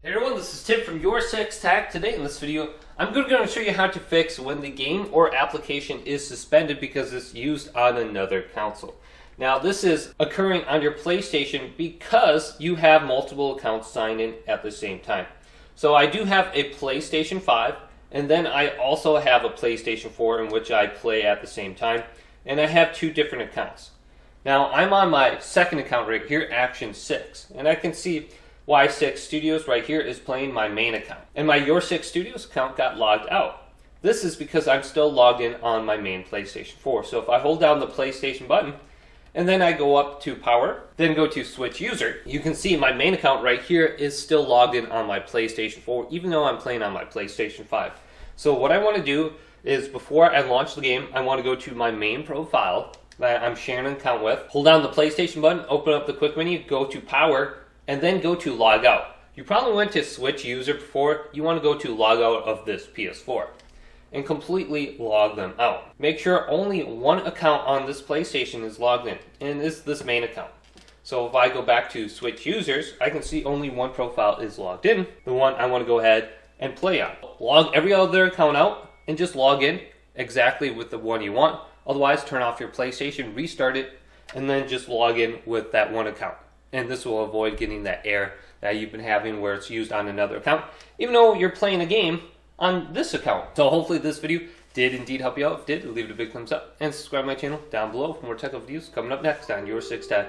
Hey everyone, this is Tim from YourSixTech. Today in this video, I'm going to show you how to fix when the game or application is suspended because it's used on another console. Now this is occurring on your PlayStation because you have multiple accounts signed in at the same time. So I do have a PlayStation 5 and then I also have a PlayStation 4 in which I play at the same time, and I have two different accounts. Now I'm on my second account right here, Action 6, and I can see Y6 Studios right here is playing my main account. And my YourSix Studios account got logged out. This is because I'm still logged in on my main PlayStation 4. So if I hold down the PlayStation button, and then I go up to Power, then go to Switch User, you can see my main account right here is still logged in on my PlayStation 4, even though I'm playing on my PlayStation 5. So what I want to do is, before I launch the game, I want to go to my main profile that I'm sharing an account with, hold down the PlayStation button, open up the quick menu, go to Power, and then go to log out. You probably went to Switch User before. You want to go to log out of this PS4 and completely log them out. Make sure only one account on this PlayStation is logged in, and it's this main account. So if I go back to Switch Users, I can see only one profile is logged in, the one I want to go ahead and play on. Log every other account out and just log in exactly with the one you want. Otherwise, turn off your PlayStation, restart it, and then just log in with that one account. And this will avoid getting that error that you've been having where it's used on another account, even though you're playing a game on this account. So hopefully this video did indeed help you out. If it did, leave it a big thumbs up and subscribe to my channel down below for more tech videos coming up next on YourSixTech.